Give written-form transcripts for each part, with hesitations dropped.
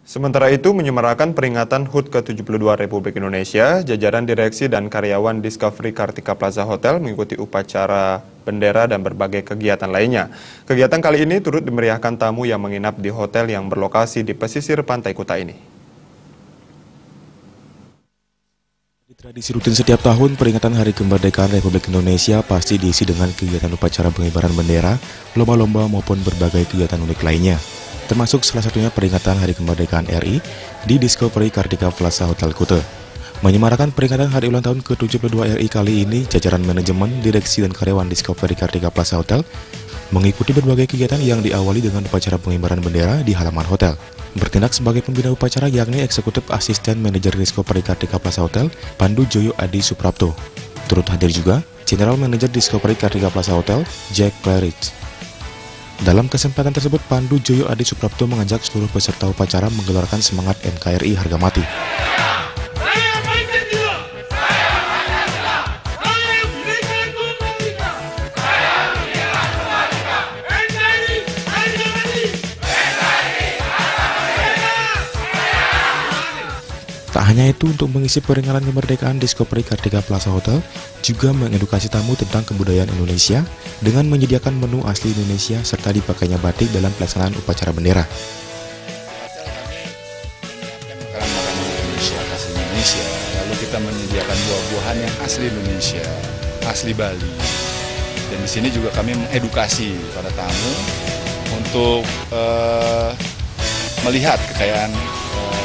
Sementara itu, menyemarakan peringatan HUT ke-72 Republik Indonesia, jajaran direksi dan karyawan Discovery Kartika Plaza Hotel mengikuti upacara bendera dan berbagai kegiatan lainnya. Kegiatan kali ini turut dimeriahkan tamu yang menginap di hotel yang berlokasi di pesisir pantai Kuta ini. Tradisi rutin setiap tahun, peringatan Hari Kemerdekaan Republik Indonesia pasti diisi dengan kegiatan upacara pengibaran bendera, lomba-lomba maupun berbagai kegiatan unik lainnya. Termasuk salah satunya peringatan Hari Kemerdekaan RI di Discovery Kartika Plaza Hotel Kuta. Menyemarakan peringatan hari ulang tahun ke-72 RI kali ini, jajaran manajemen, direksi dan karyawan Discovery Kartika Plaza Hotel mengikuti berbagai kegiatan yang diawali dengan upacara pengibaran bendera di halaman hotel. Bertindak sebagai pembina upacara yakni Eksekutif Asisten Manajer Discovery Kartika Plaza Hotel, Pandu Joyo Adi Suprapto. Turut hadir juga General Manager Discovery Kartika Plaza Hotel, Jack Claridge. Dalam kesempatan tersebut, Pandu Joyo Adi Suprapto mengajak seluruh peserta upacara menggelarkan semangat NKRI harga mati. Tak hanya itu, untuk mengisi peringatan kemerdekaan, Discovery Kartika Plaza Hotel juga mengedukasi tamu tentang kebudayaan Indonesia dengan menyediakan menu asli Indonesia serta dipakainya batik dalam pelaksanaan upacara bendera. Makanan Indonesia, khas Indonesia, lalu kita menyediakan buah-buahan yang asli Indonesia, asli Bali. Dan di sini juga kami mengedukasi para tamu untuk melihat kekayaan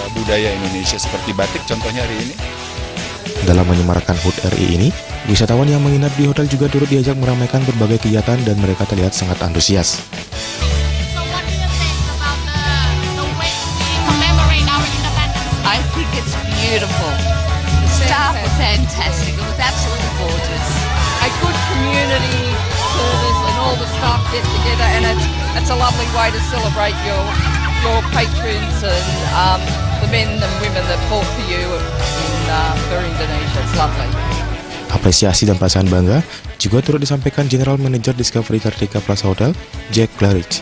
budaya Indonesia seperti batik contohnya hari ini. Dalam menyemarakan HUT RI ini, wisatawan yang menginap di hotel juga turut diajak meramaikan berbagai kegiatan dan mereka terlihat sangat antusias. I think it's beautiful. The staff were fantastic. It was absolutely gorgeous. A good community service and all the staff get together, and it's a lovely way to celebrate your patrons and the men and women that fought for you for Indonesia. It's lovely. Apresiasi dan perasaan bangga juga turut disampaikan General Manager Discovery Kartika Plaza Hotel, Jack Claridge.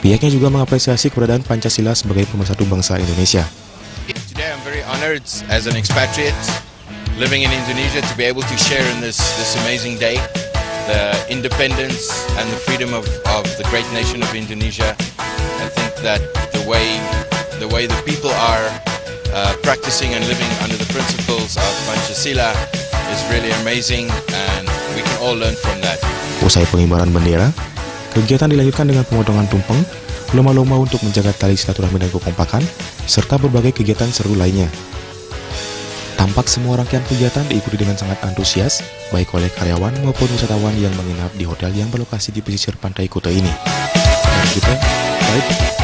Pihaknya juga mengapresiasi keberadaan Pancasila sebagai pemersatu bangsa Indonesia. Today I'm very honored as an expatriate living in Indonesia to be able to share in this amazing day, the independence and the freedom of the great nation of Indonesia. I think that the way the people are practicing and living under the principles of Pancasila is really amazing, and we can all learn from that. Usai pengibaran bendera, kegiatan dilanjutkan dengan pemotongan tumpeng, lomba-lomba untuk menjaga tali silaturahmi dan kekompakan, serta berbagai kegiatan seru lainnya. Tampak semua rangkaian kegiatan diikuti dengan sangat antusias, baik oleh karyawan maupun wisatawan yang menginap di hotel yang berlokasi di pesisir pantai Kuta ini. Dan kita, baik.